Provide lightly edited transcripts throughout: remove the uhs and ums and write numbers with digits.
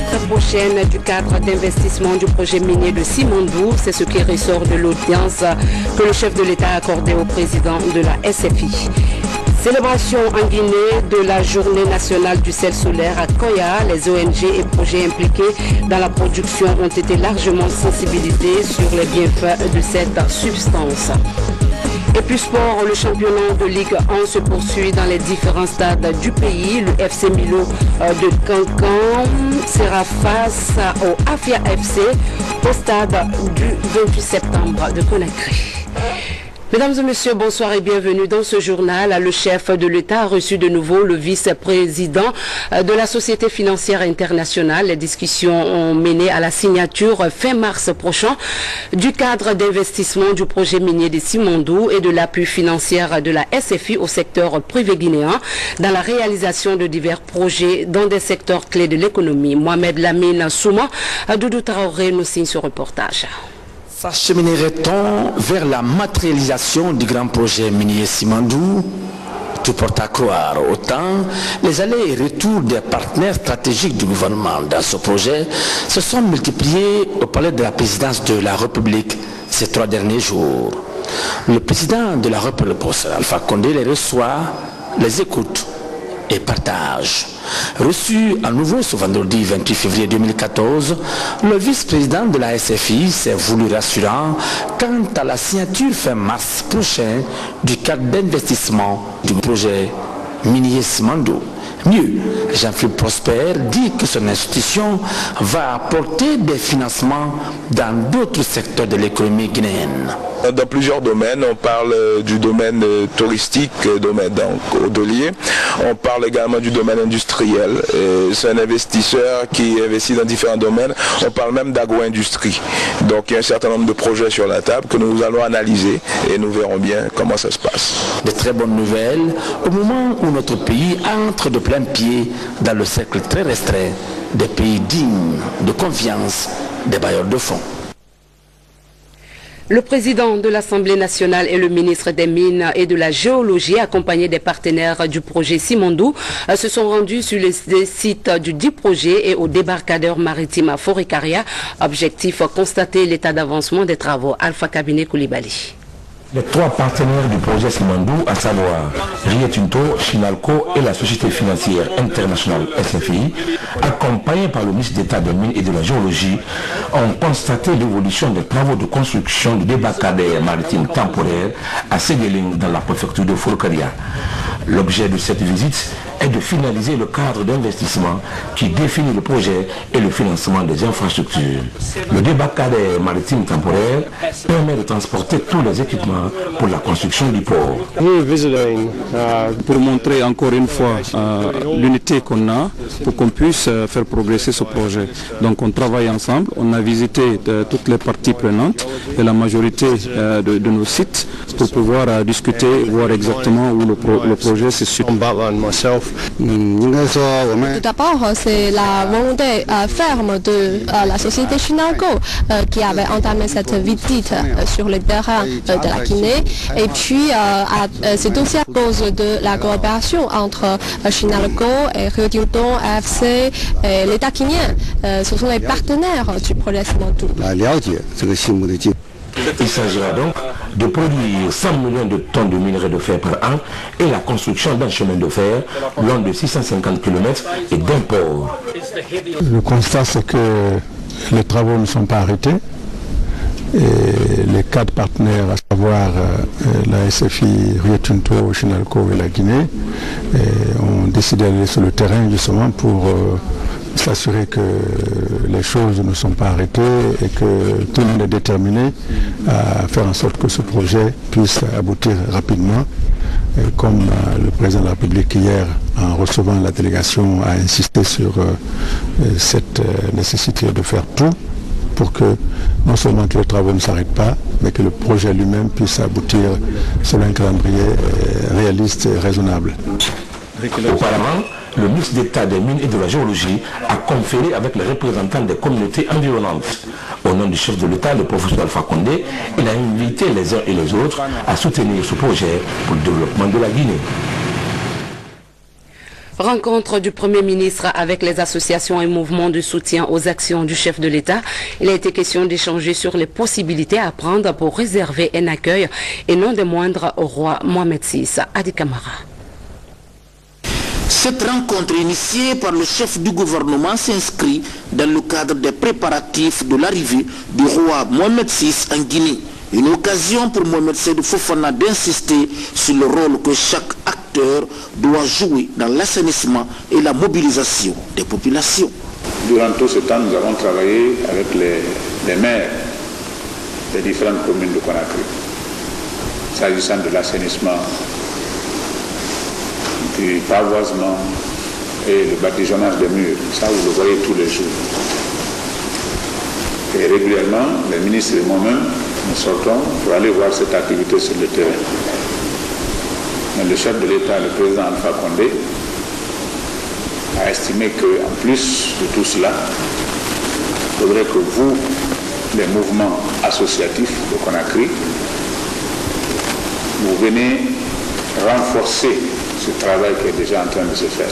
Très prochaine du cadre d'investissement du projet minier de Simandou, c'est ce qui ressort de l'audience que le chef de l'État a accordée au président de la SFI. Célébration en Guinée de la journée nationale du sel solaire à Koya. Les ONG et projets impliqués dans la production ont été largement sensibilisés sur les bienfaits de cette substance. Et puis sport, le championnat de Ligue 1 se poursuit dans les différents stades du pays. Le FC Milo de Cancan sera face au Afia FC au stade du 28 septembre de Conakry. Mesdames et messieurs, bonsoir et bienvenue dans ce journal. Le chef de l'État a reçu de nouveau le vice-président de la Société financière internationale. Les discussions ont mené à la signature fin mars prochain du cadre d'investissement du projet minier de Simandou et de l'appui financier de la SFI au secteur privé guinéen dans la réalisation de divers projets dans des secteurs clés de l'économie. Mohamed Lamine Souma, Doudou Traoré nous signe ce reportage. S'acheminerait-on vers la matérialisation du grand projet minier Simandou? Tout porte à croire. Autant, les allers et retours des partenaires stratégiques du gouvernement dans ce projet se sont multipliés au palais de la présidence de la République ces 3 derniers jours. Le président de la République, Alpha Condé, les reçoit, les écoute et partage. Reçu à nouveau ce vendredi 28 février 2014, le vice-président de la SFI s'est voulu rassurant quant à la signature fin mars prochain du cadre d'investissement du projet minier Simandou. Mieux, Jean-Philippe Prosper dit que son institution va apporter des financements dans d'autres secteurs de l'économie guinéenne. Dans plusieurs domaines, on parle du domaine touristique, domaine hôtelier, on parle également du domaine industriel. C'est un investisseur qui investit dans différents domaines, on parle même d'agro-industrie. Donc il y a un certain nombre de projets sur la table que nous allons analyser et nous verrons bien comment ça se passe. De très bonnes nouvelles au moment où notre pays entre de plein pied dans le cercle très restreint des pays dignes de confiance des bailleurs de fonds. Le président de l'Assemblée nationale et le ministre des Mines et de la Géologie, accompagnés des partenaires du projet Simandou, se sont rendus sur les sites du dit projet et au débarcadère maritime à Forécaria. Objectif, constater l'état d'avancement des travaux. Alpha Cabinet Koulibaly. Les 3 partenaires du projet Simandou, à savoir Rio Tinto, Chinalco et la Société financière internationale SFI, accompagnés par le ministre d'État des Mines et de la Géologie, ont constaté l'évolution des travaux de construction du débarcadère maritime temporaire à Séguéling dans la préfecture de Forécaria. L'objet de cette visite est de finaliser le cadre d'investissement qui définit le projet et le financement des infrastructures. Le débarcadère maritime temporaire permet de transporter tous les équipements pour la construction du port. Pour montrer encore une fois l'unité qu'on a pour qu'on puisse faire progresser ce projet. Donc on travaille ensemble, on a visité toutes les parties prenantes et la majorité de nos sites pour pouvoir discuter, voir exactement où le projet se situe. Tout d'abord, c'est la volonté ferme de la société Chinalco qui avait entamé cette visite sur le terrain de la Guinée. Et puis, c'est aussi à cause de la coopération entre Chinalco et Rio Tinto, AFC et l'État guinéen. Ce sont les partenaires du projet Simandou. Il s'agira donc de produire 100 millions de tonnes de minerai de fer par an et la construction d'un chemin de fer long de 650 km et d'un port. Le constat, c'est que les travaux ne sont pas arrêtés. Et les 4 partenaires, à savoir la SFI, Rio Tinto, Chinalco et la Guinée, ont décidé d'aller sur le terrain justement pour s'assurer que les choses ne sont pas arrêtées et que tout le monde est déterminé à faire en sorte que ce projet puisse aboutir rapidement. Et comme le président de la République hier, en recevant la délégation, a insisté sur cette nécessité de faire tout pour que non seulement que les travaux ne s'arrêtent pas, mais que le projet lui-même puisse aboutir selon un calendrier réaliste et raisonnable. Auparavant, le ministre d'État des Mines et de la Géologie a conféré avec les représentants des communautés environnantes. Au nom du chef de l'État, le professeur Alpha Condé, il a invité les uns et les autres à soutenir ce projet pour le développement de la Guinée. Rencontre du Premier ministre avec les associations et mouvements de soutien aux actions du chef de l'État. Il a été question d'échanger sur les possibilités à prendre pour réserver un accueil et non des moindres au roi Mohamed VI. Adi Kamara. Cette rencontre initiée par le chef du gouvernement s'inscrit dans le cadre des préparatifs de l'arrivée du roi Mohamed VI en Guinée. Une occasion pour Mohamed Seydou Fofana d'insister sur le rôle que chaque acteur doit jouer dans l'assainissement et la mobilisation des populations. Durant tout ce temps, nous avons travaillé avec les maires des différentes communes de Conakry, s'agissant de l'assainissement, du pavoisement et le badigeonnage des murs. Ça, vous le voyez tous les jours. Et régulièrement, les ministres et moi-même, nous sortons pour aller voir cette activité sur le terrain. Mais le chef de l'État, le président Alpha Condé, a estimé qu'en plus de tout cela, il faudrait que vous, les mouvements associatifs de Conakry, vous venez renforcer ce travail qui est déjà en train de se faire.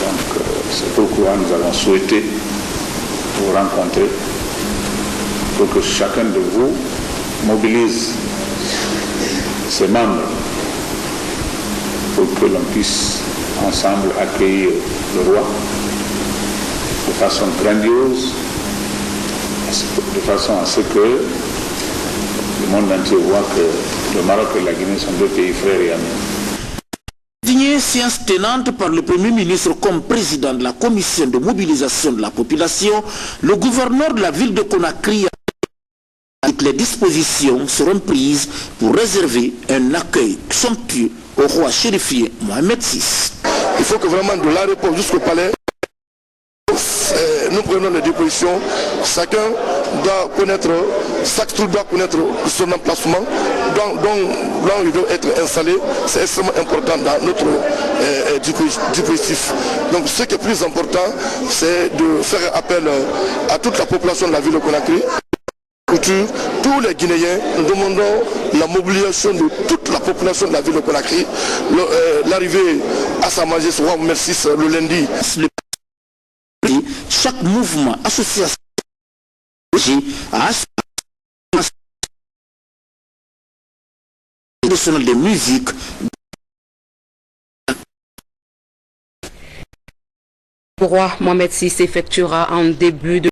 Donc, c'est pourquoi nous avons souhaité vous rencontrer pour que chacun de vous mobilise ses membres pour que l'on puisse ensemble accueillir le roi de façon grandiose, de façon à ce que le monde entier voit que le Maroc et la Guinée sont deux pays frères et amis. Désigné séance tenante par le Premier ministre comme président de la commission de mobilisation de la population, le gouverneur de la ville de Conakry a dit que les dispositions seront prises pour réserver un accueil somptueux au roi chérifié Mohamed VI. Il faut que vraiment de l'aéroport jusqu'au palais, nous prenons les dispositions. Chacun doit connaître, chaque troupe doit connaître son emplacement, là où il doit être installé. C'est extrêmement important dans notre dispositif. Donc ce qui est plus important, c'est de faire appel à toute la population de la ville de Conakry. Tous les Guinéens, nous demandons la mobilisation de toute la population de la ville de Conakry, l'arrivée à Sa Majesté roi Mohamed VI le lundi. Chaque mouvement, association nationale de musique. Le roi Mohamed VI effectuera en début de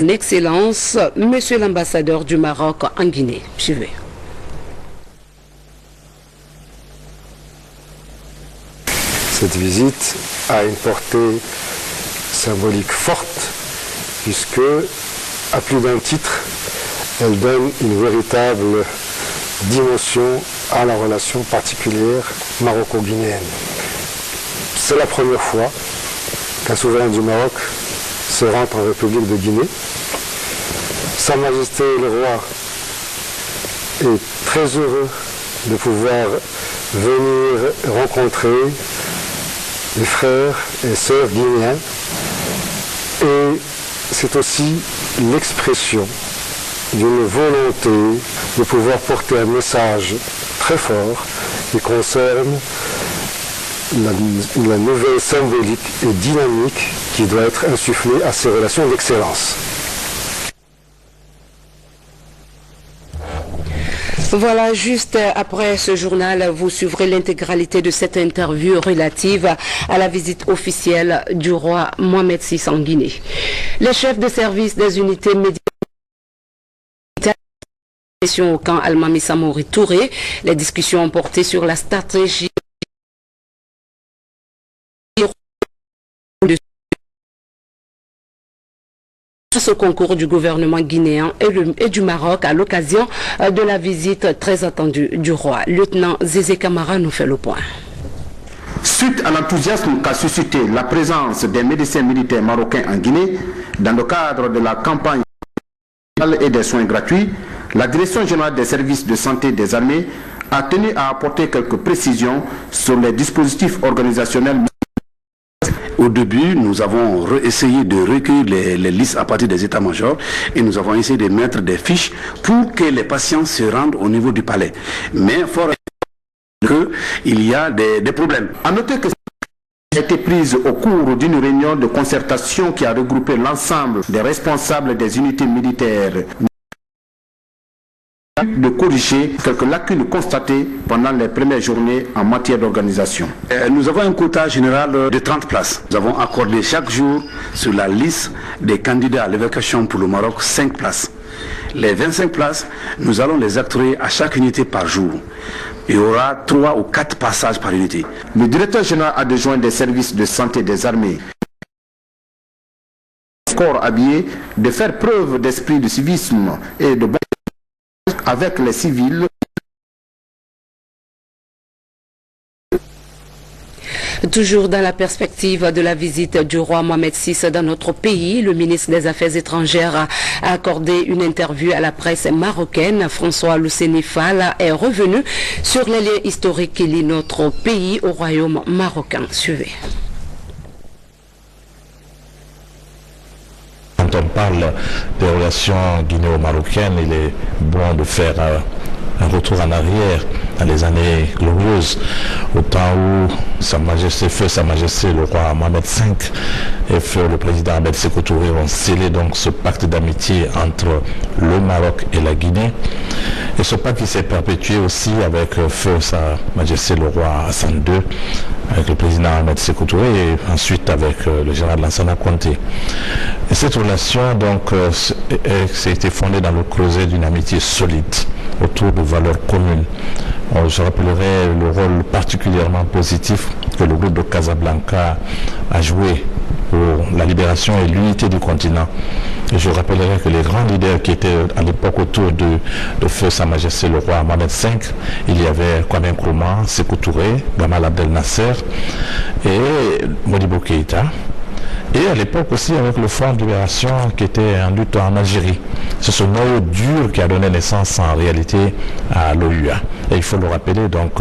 Excellence, Monsieur l'ambassadeur du Maroc en Guinée. Suivez. Cette visite a une portée symbolique forte puisque, à plus d'un titre, elle donne une véritable dimension à la relation particulière maroco-guinéenne. C'est la première fois qu'un souverain du Maroc se rend en République de Guinée. Sa Majesté le roi est très heureux de pouvoir venir rencontrer les frères et sœurs guinéens, et c'est aussi l'expression d'une volonté de pouvoir porter un message très fort qui concerne la nouvelle symbolique et dynamique qui doit être insufflée à ces relations d'excellence. Voilà, juste après ce journal, vous suivrez l'intégralité de cette interview relative à la visite officielle du roi Mohamed VI en Guinée. Les chefs de service des unités médicales au camp Almami Samori Touré, les discussions ont porté sur la stratégie ce concours du gouvernement guinéen et du Maroc à l'occasion de la visite très attendue du roi. Lieutenant Zézé Camara nous fait le point. Suite à l'enthousiasme qu'a suscité la présence des médecins militaires marocains en Guinée, dans le cadre de la campagne et des soins gratuits, la Direction générale des services de santé des armées a tenu à apporter quelques précisions sur les dispositifs organisationnels Au début, nous avons essayé de recueillir les listes à partir des états-majors et nous avons essayé de mettre des fiches pour que les patients se rendent au niveau du palais. Mais fort qu'il y a des problèmes. À noter que a été prise au cours d'une réunion de concertation qui a regroupé l'ensemble des responsables des unités militaires de corriger quelques lacunes constatées pendant les premières journées en matière d'organisation. Nous avons un quota général de 30 places. Nous avons accordé chaque jour sur la liste des candidats à l'évacuation pour le Maroc 5 places. Les 25 places, nous allons les octroyer à chaque unité par jour. Il y aura 3 ou 4 passages par unité. Le directeur général adjoint des services de santé des armées, corps habillé, de faire preuve d'esprit de civisme et de bon avec les civils. Toujours dans la perspective de la visite du roi Mohamed VI dans notre pays, le ministre des Affaires étrangères a accordé une interview à la presse marocaine. François Lousseni Fall est revenu sur les liens historiques qui lient notre pays au royaume marocain. Suivez. Quand on parle des relations guinéo-marocaines, il est bon de faire un retour en arrière dans les années glorieuses, au temps où Sa Majesté le roi Mohamed V et feu le président Ahmed Sékou Touré ont scellé donc ce pacte d'amitié entre le Maroc et la Guinée. Et ce pacte qui s'est perpétué aussi avec feu Sa Majesté le roi Hassan II, avec le président Ahmed Sékou Touré et ensuite avec le général Lansana Conté. Et cette relation donc s'est été fondée dans le creuset d'une amitié solide autour de valeurs communes. Je rappellerai le rôle particulièrement positif que le groupe de Casablanca a joué pour la libération et l'unité du continent. Et je rappellerai que les grands leaders qui étaient à l'époque autour de feu Sa Majesté le roi Mohamed V, il y avait Kwame Nkrumah, Sékou Touré, Gamal Abdel Nasser et Modibo Keïta. Et à l'époque aussi avec le Front de Libération qui était en lutte en Algérie. C'est ce noyau dur qui a donné naissance en réalité à l'OUA. Et il faut le rappeler, donc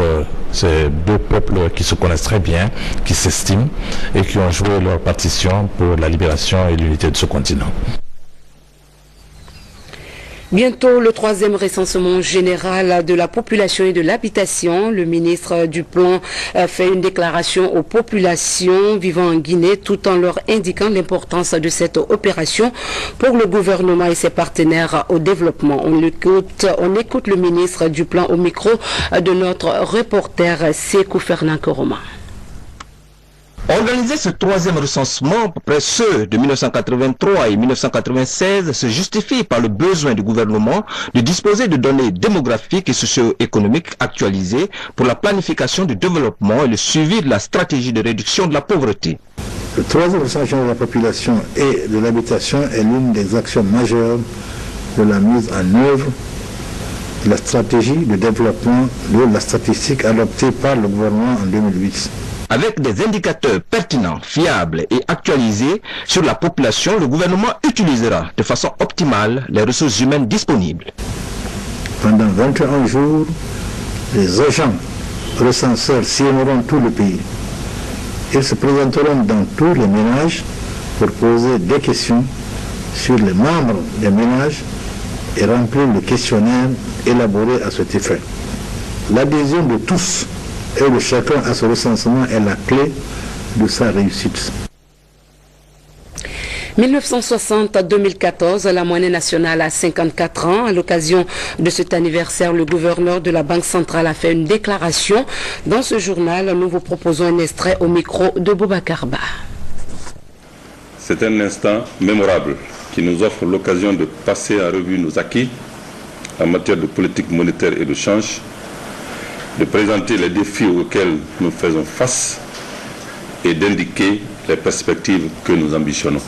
c'est deux peuples qui se connaissent très bien, qui s'estiment et qui ont joué leur partition pour la libération et l'unité de ce continent. Bientôt le 3e recensement général de la population et de l'habitation. Le ministre du Plan fait une déclaration aux populations vivant en Guinée tout en leur indiquant l'importance de cette opération pour le gouvernement et ses partenaires au développement. On écoute le ministre du Plan au micro de notre reporter Sékou Fernand Koroma. Organiser ce 3e recensement, après ceux de 1983 et 1996, se justifie par le besoin du gouvernement de disposer de données démographiques et socio-économiques actualisées pour la planification du développement et le suivi de la stratégie de réduction de la pauvreté. Le 3e recensement de la population et de l'habitation est l'une des actions majeures de la mise en œuvre de la stratégie de développement de la statistique adoptée par le gouvernement en 2008. Avec des indicateurs pertinents, fiables et actualisés sur la population, le gouvernement utilisera de façon optimale les ressources humaines disponibles. Pendant 21 jours, les agents recenseurs sillonneront tout le pays. Ils se présenteront dans tous les ménages pour poser des questions sur les membres des ménages et remplir le questionnaire élaboré à cet effet. L'adhésion de tous et de chacun à ce recensement est la clé de sa réussite. 1960-2014, la monnaie nationale a 54 ans. À l'occasion de cet anniversaire, le gouverneur de la Banque centrale a fait une déclaration. Dans ce journal, nous vous proposons un extrait au micro de Boubacar Ba. C'est un instant mémorable qui nous offre l'occasion de passer en revue nos acquis en matière de politique monétaire et de change, de présenter les défis auxquels nous faisons face et d'indiquer les perspectives que nous ambitionnons.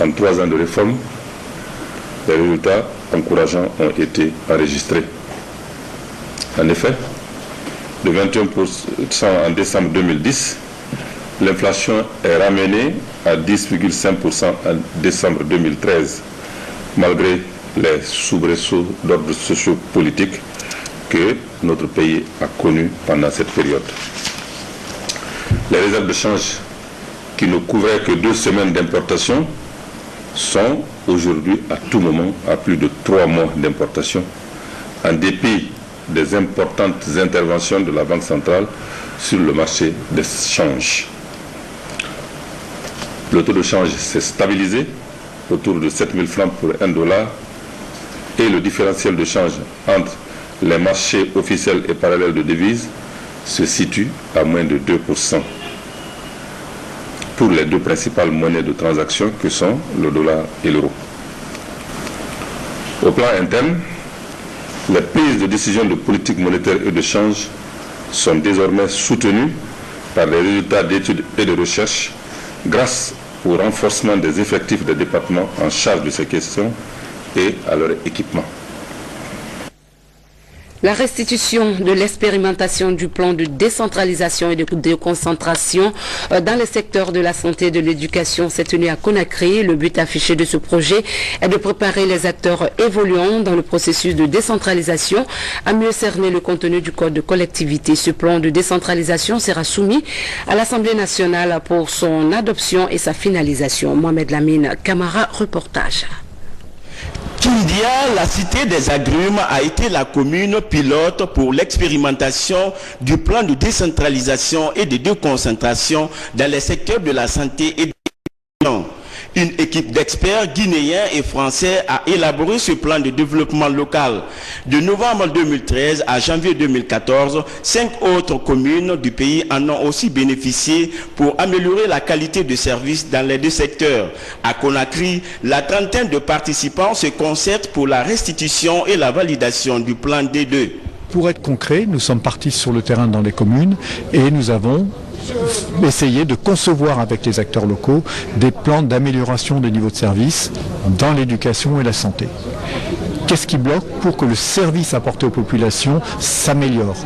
En 3 ans de réforme, les résultats encourageants ont été enregistrés. En effet, de 21% en décembre 2010, l'inflation est ramenée à 10,5% en décembre 2013, malgré les soubresauts d'ordre sociopolitique que notre pays a connu pendant cette période. Les réserves de change qui ne couvraient que 2 semaines d'importation sont aujourd'hui à tout moment à plus de 3 mois d'importation, en dépit des importantes interventions de la Banque centrale sur le marché des changes. Le taux de change s'est stabilisé autour de 7 000 francs pour $1 et le différentiel de change entre les marchés officiels et parallèles de devises se situe à moins de 2% pour les 2 principales monnaies de transaction que sont le dollar et l'euro. Au plan interne, les prises de décision de politique monétaire et de change sont désormais soutenues par les résultats d'études et de recherche grâce au renforcement des effectifs des départements en charge de ces questions et à leur équipement. La restitution de l'expérimentation du plan de décentralisation et de déconcentration dans les secteurs de la santé et de l'éducation s'est tenue à Conakry. Le but affiché de ce projet est de préparer les acteurs évoluant dans le processus de décentralisation à mieux cerner le contenu du code de collectivité. Ce plan de décentralisation sera soumis à l'Assemblée nationale pour son adoption et sa finalisation. Mohamed Lamine Camara, reportage. Kindia, la cité des agrumes, a été la commune pilote pour l'expérimentation du plan de décentralisation et de déconcentration dans les secteurs de la santé et de l'éducation. Une équipe d'experts guinéens et français a élaboré ce plan de développement local. De novembre 2013 à janvier 2014, 5 autres communes du pays en ont aussi bénéficié pour améliorer la qualité de service dans les 2 secteurs. À Conakry, la trentaine de participants se concertent pour la restitution et la validation du plan D2. Pour être concret, nous sommes partis sur le terrain dans les communes et nous avons essayer de concevoir avec les acteurs locaux des plans d'amélioration des niveaux de service dans l'éducation et la santé. Qu'est-ce qui bloque pour que le service apporté aux populations s'améliore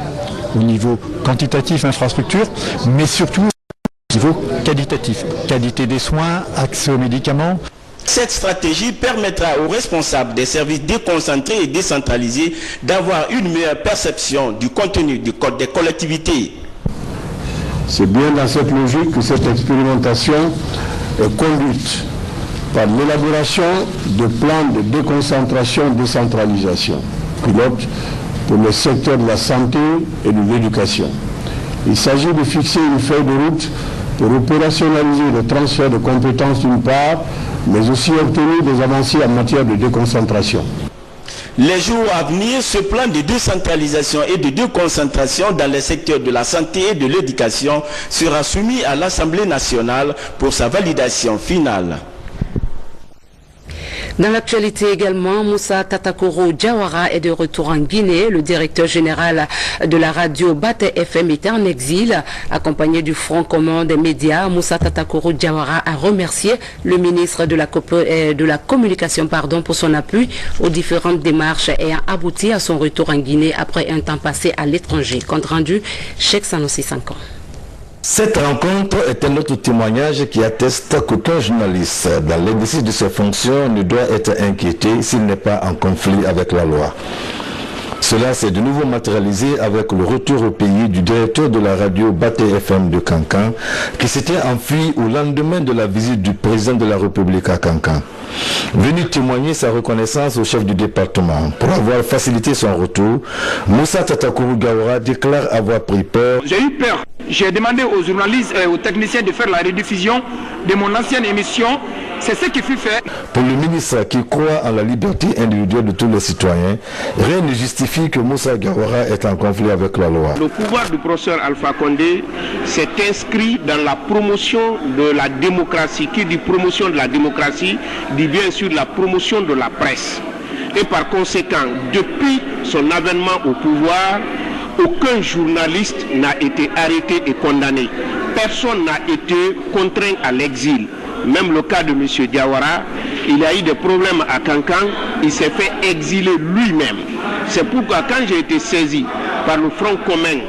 au niveau quantitatif, infrastructure, mais surtout au niveau qualitatif, qualité des soins, accès aux médicaments. Cette stratégie permettra aux responsables des services déconcentrés et décentralisés d'avoir une meilleure perception du contenu du code des collectivités. C'est bien dans cette logique que cette expérimentation est conduite par l'élaboration de plans de déconcentration et décentralisation, pilote pour le secteur de la santé et de l'éducation. Il s'agit de fixer une feuille de route pour opérationnaliser le transfert de compétences d'une part, mais aussi obtenir des avancées en matière de déconcentration. Les jours à venir, ce plan de décentralisation et de déconcentration dans les secteurs de la santé et de l'éducation sera soumis à l'Assemblée nationale pour sa validation finale. Dans l'actualité également, Moussa Tatakoro Diawara est de retour en Guinée. Le directeur général de la radio Bate FM est en exil. Accompagné du Front commun des médias, Moussa Tatakoro Diawara a remercié le ministre de la Communication pour son appui aux différentes démarches ayant abouti à son retour en Guinée après un temps passé à l'étranger. Compte rendu, Cheikh Sanossi 5 ans. Cette rencontre est un autre témoignage qui atteste qu'aucun journaliste, dans l'exercice de ses fonctions, ne doit être inquiété s'il n'est pas en conflit avec la loi. Cela s'est de nouveau matérialisé avec le retour au pays du directeur de la radio Bate FM de Kankan, qui s'était enfui au lendemain de la visite du président de la République à Kankan. Venu témoigner sa reconnaissance au chef du département pour avoir facilité son retour, Moussa Tatakoro Diawara déclare avoir pris peur. J'ai eu peur. J'ai demandé aux journalistes et aux techniciens de faire la rediffusion de mon ancienne émission. C'est ce qui fut fait. Pour le ministre qui croit en la liberté individuelle de tous les citoyens, rien ne justifie que Moussa Diawara est en conflit avec la loi. Le pouvoir du professeur Alpha Condé s'est inscrit dans la promotion de la démocratie. Qui dit promotion de la démocratie dit bien sûr la promotion de la presse. Et par conséquent, depuis son avènement au pouvoir, aucun journaliste n'a été arrêté et condamné. Personne n'a été contraint à l'exil. Même le cas de M. Diawara, il a eu des problèmes à Kankan, il s'est fait exiler lui-même. C'est pourquoi quand j'ai été saisi par le Front commun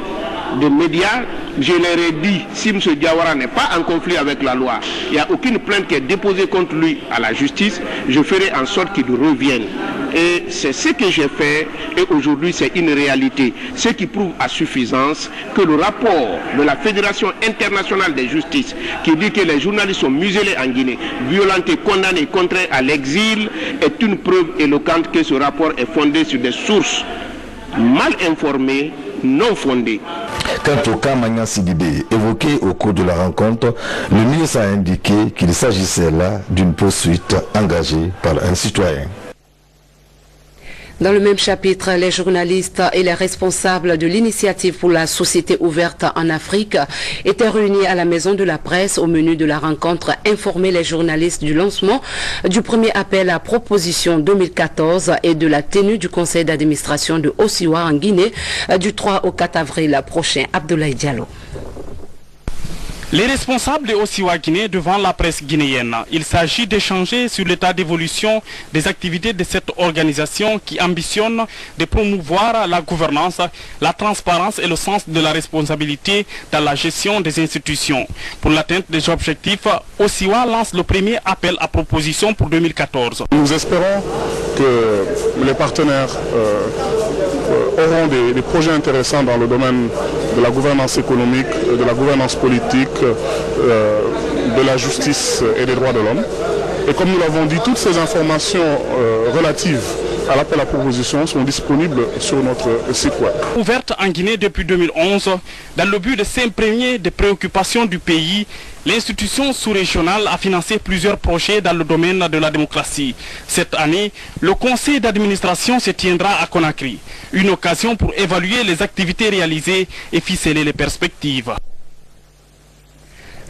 des médias, je leur ai dit, si M. Diawara n'est pas en conflit avec la loi, il n'y a aucune plainte qui est déposée contre lui à la justice, je ferai en sorte qu'il revienne. Et c'est ce que j'ai fait et aujourd'hui c'est une réalité. Ce qui prouve à suffisance que le rapport de la Fédération internationale de justice qui dit que les journalistes sont muselés en Guinée, violentés, condamnés, contraints à l'exil est une preuve éloquente que ce rapport est fondé sur des sources mal informées, non fondées. Quant au cas Magnan Sidibé, évoqué au cours de la rencontre, le ministre a indiqué qu'il s'agissait là d'une poursuite engagée par un citoyen. Dans le même chapitre, les journalistes et les responsables de l'initiative pour la société ouverte en Afrique étaient réunis à la Maison de la Presse au menu de la rencontre informer les journalistes du lancement du premier appel à proposition 2014 et de la tenue du conseil d'administration de Osiwa en Guinée du 3 au 4 avril prochain. Abdoulaye Diallo. Les responsables de Osiwa Guinée devant la presse guinéenne. Il s'agit d'échanger sur l'état d'évolution des activités de cette organisation qui ambitionne de promouvoir la gouvernance, la transparence et le sens de la responsabilité dans la gestion des institutions. Pour l'atteinte des objectifs, Osiwa lance le premier appel à proposition pour 2014. Nous espérons que les partenaires auront des projets intéressants dans le domaine de la gouvernance économique, de la gouvernance politique, de la justice et des droits de l'homme. Et comme nous l'avons dit, toutes ces informations relatives à l'appel à proposition sont disponibles sur notre site web. Ouverte en Guinée depuis 2011, dans le but de s'imprégner des préoccupations du pays, l'institution sous-régionale a financé plusieurs projets dans le domaine de la démocratie. Cette année, le conseil d'administration se tiendra à Conakry, une occasion pour évaluer les activités réalisées et ficeler les perspectives.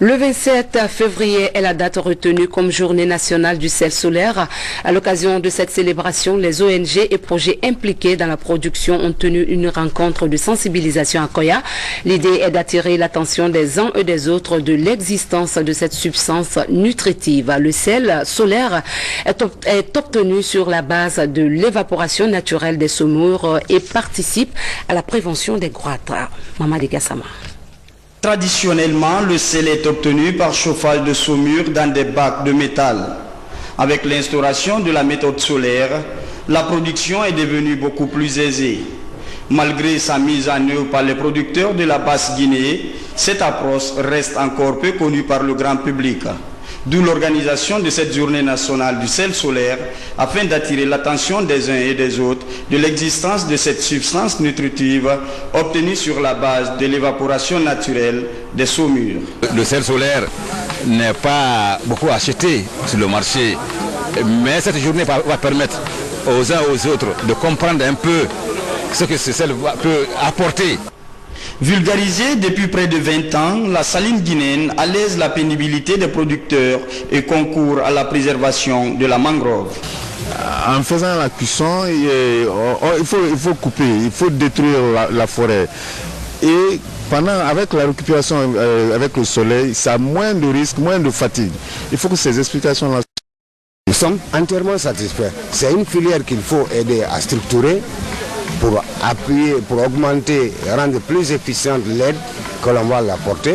Le 27 février est la date retenue comme journée nationale du sel solaire. À l'occasion de cette célébration, les ONG et projets impliqués dans la production ont tenu une rencontre de sensibilisation à Koya. L'idée est d'attirer l'attention des uns et des autres de l'existence de cette substance nutritive. Le sel solaire est obtenu sur la base de l'évaporation naturelle des saumures et participe à la prévention des goitres. Mamadi Gassama. Traditionnellement, le sel est obtenu par chauffage de saumure dans des bacs de métal. Avec l'instauration de la méthode solaire, la production est devenue beaucoup plus aisée. Malgré sa mise en œuvre par les producteurs de la Basse-Guinée, cette approche reste encore peu connue par le grand public. D'où l'organisation de cette journée nationale du sel solaire afin d'attirer l'attention des uns et des autres de l'existence de cette substance nutritive obtenue sur la base de l'évaporation naturelle des saumures. Le sel solaire n'est pas beaucoup acheté sur le marché, mais cette journée va permettre aux uns et aux autres de comprendre un peu ce que ce sel peut apporter. Vulgarisée depuis près de 20 ans, la saline guinéenne allège la pénibilité des producteurs et concourt à la préservation de la mangrove. En faisant la cuisson, il faut couper, il faut détruire la forêt. Et avec la récupération avec le soleil, ça a moins de risques, moins de fatigue. Il faut que ces explications-là... Nous sommes entièrement satisfaits. C'est une filière qu'il faut aider à structurer pour appuyer, pour augmenter, rendre plus efficiente l'aide que l'on va l'apporter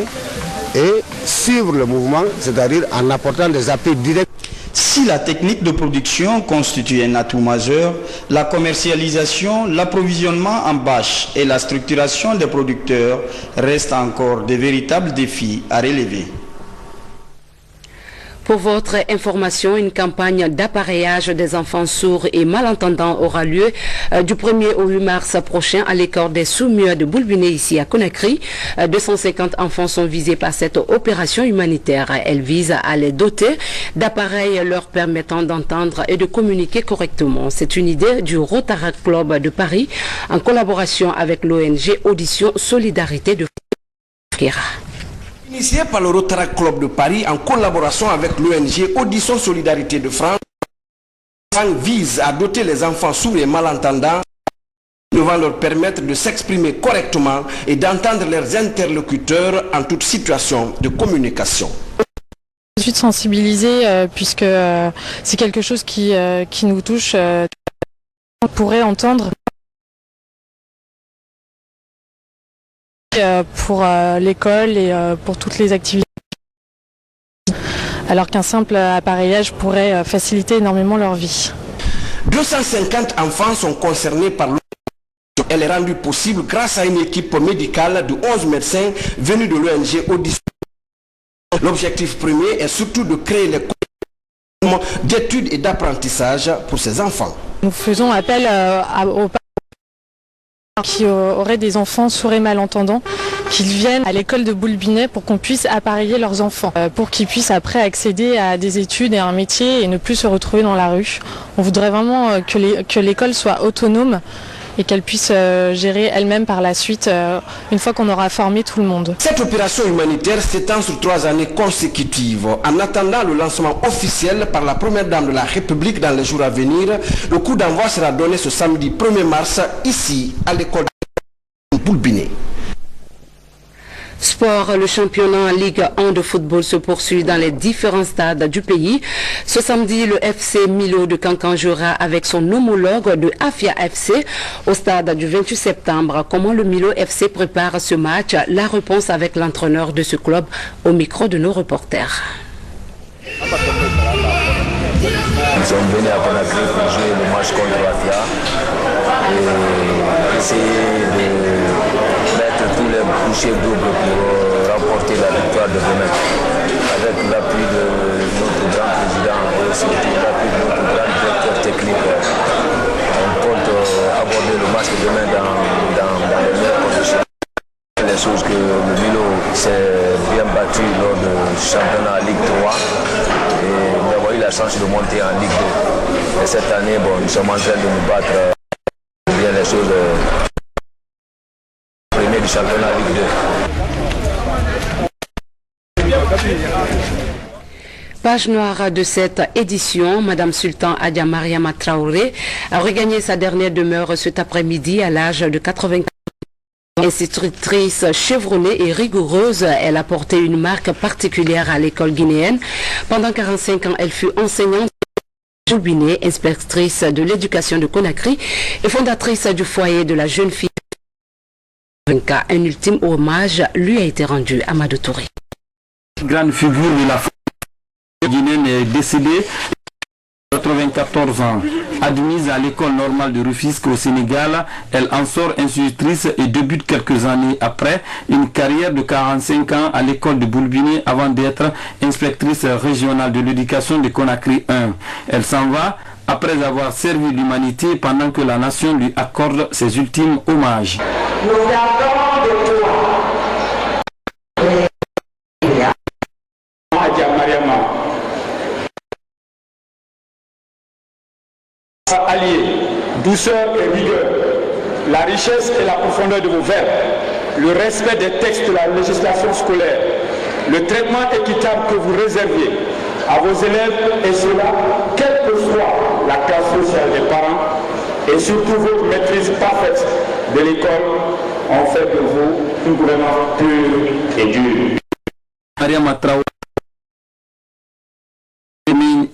et suivre le mouvement, c'est-à-dire en apportant des appuis directs. Si la technique de production constitue un atout majeur, la commercialisation, l'approvisionnement en bâche et la structuration des producteurs restent encore de véritables défis à relever. Pour votre information, une campagne d'appareillage des enfants sourds et malentendants aura lieu du 1er au 8 mars prochain à l'école des sous-muets de Boulbiné ici à Conakry. 250 enfants sont visés par cette opération humanitaire. Elle vise à les doter d'appareils leur permettant d'entendre et de communiquer correctement. C'est une idée du Rotaract Club de Paris en collaboration avec l'ONG Audition Solidarité de Fira. Initié par le Rotaract Club de Paris en collaboration avec l'ONG Audition Solidarité de France, vise à doter les enfants sourds et malentendants devant leur permettre de s'exprimer correctement et d'entendre leurs interlocuteurs en toute situation de communication. Je suis sensibilisée puisque c'est quelque chose qui nous touche. On pourrait entendre pour l'école et pour toutes les activités, alors qu'un simple appareillage pourrait faciliter énormément leur vie. 250 enfants sont concernés par l'opération. Elle est rendue possible grâce à une équipe médicale de 11 médecins venus de l'ONG Audition. L'objectif premier est surtout de créer les conditions d'études et d'apprentissage pour ces enfants. Nous faisons appel aux parents qui auraient des enfants sourds et malentendants, qu'ils viennent à l'école de Boulbinet pour qu'on puisse appareiller leurs enfants, pour qu'ils puissent après accéder à des études et à un métier et ne plus se retrouver dans la rue. On voudrait vraiment que l'école soit autonome et qu'elle puisse gérer elle-même par la suite, une fois qu'on aura formé tout le monde. Cette opération humanitaire s'étend sur 3 années consécutives. En attendant le lancement officiel par la première dame de la République dans les jours à venir, le coup d'envoi sera donné ce samedi 1er mars, ici, à l'école de Boulbinet. Sport, le championnat en Ligue 1 de football se poursuit dans les différents stades du pays. Ce samedi, le FC Milo de Cancan jouera avec son homologue de Afia FC au stade du 28 septembre. Comment le Milo FC prépare ce match? La réponse avec l'entraîneur de ce club au micro de nos reporters. Nous sommes venus à Conakry pour jouer le match contre Afia et essayer de mettre tous les bouchées doubles pour remporter la victoire de demain. Avec l'appui de notre grand président et surtout l'appui de notre grand directeur technique, on compte aborder le match de demain dans les meilleures conditions. Les choses que le Milo s'est bien battu lors du championnat Ligue 3 et nous avons eu la chance de monter en Ligue 2. Et cette année, nous sommes en train de nous battre bien les choses premier du championnat Ligue 2. Page noire de cette édition, Madame Sultan Adja Mariama Traoré a regagné sa dernière demeure cet après-midi à l'âge de 84 ans. Institutrice chevronnée et rigoureuse, elle a porté une marque particulière à l'école guinéenne. Pendant 45 ans, elle fut enseignante à Boulbinet, inspectrice de l'éducation de Conakry et fondatrice du foyer de la jeune fille. Un ultime hommage lui a été rendu à Amadou Touré. Grande figure de la guinéenne est décédée. 94 ans. Admise à l'école normale de Rufisque au Sénégal, elle en sort institutrice et débute quelques années après une carrière de 45 ans à l'école de Boulbinet avant d'être inspectrice régionale de l'éducation de Conakry 1. Elle s'en va après avoir servi l'humanité pendant que la nation lui accorde ses ultimes hommages. Nous attendons de toi. Alliés, douceur et rigueur, la richesse et la profondeur de vos verbes, le respect des textes de la législation scolaire, le traitement équitable que vous réserviez à vos élèves, et cela, quelle que soit la classe sociale des parents, et surtout votre maîtrise parfaite de l'école, ont fait de vous une gouvernance pure et dure.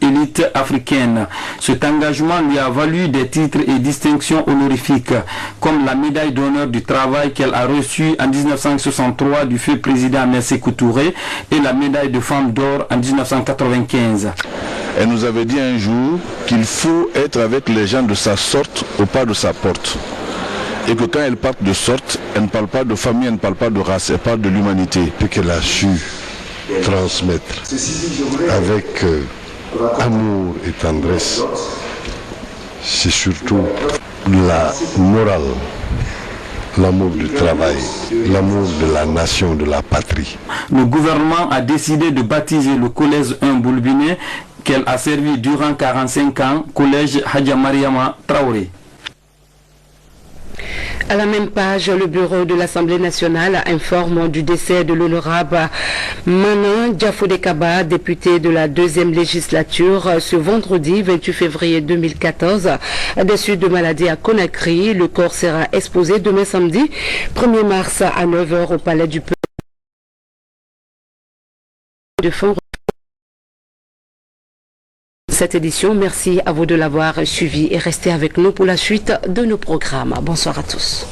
Élite africaine. Cet engagement lui a valu des titres et distinctions honorifiques, comme la médaille d'honneur du travail qu'elle a reçue en 1963 du feu président Sékou Touré et la médaille de femme d'or en 1995. Elle nous avait dit un jour qu'il faut être avec les gens de sa sorte au pas de sa porte. Et que quand elle part de sorte, elle ne parle pas de famille, elle ne parle pas de race, elle parle de l'humanité. Et qu'elle a su transmettre avec amour et tendresse, c'est surtout la morale, l'amour du travail, l'amour de la nation, de la patrie. Le gouvernement a décidé de baptiser le collège 1 Boulbinet qu'elle a servi durant 45 ans, collège Hadja Mariama Traoré. À la même page, le bureau de l'Assemblée nationale informe du décès de l'honorable Manan Diafodé Kaba, député de la 2e législature, ce vendredi 28 février 2014, déçu de maladie à Conakry. Le corps sera exposé demain samedi 1er mars à 9h au Palais du Peuple. Cette édition, merci à vous de l'avoir suivi et restez avec nous pour la suite de nos programmes. Bonsoir à tous.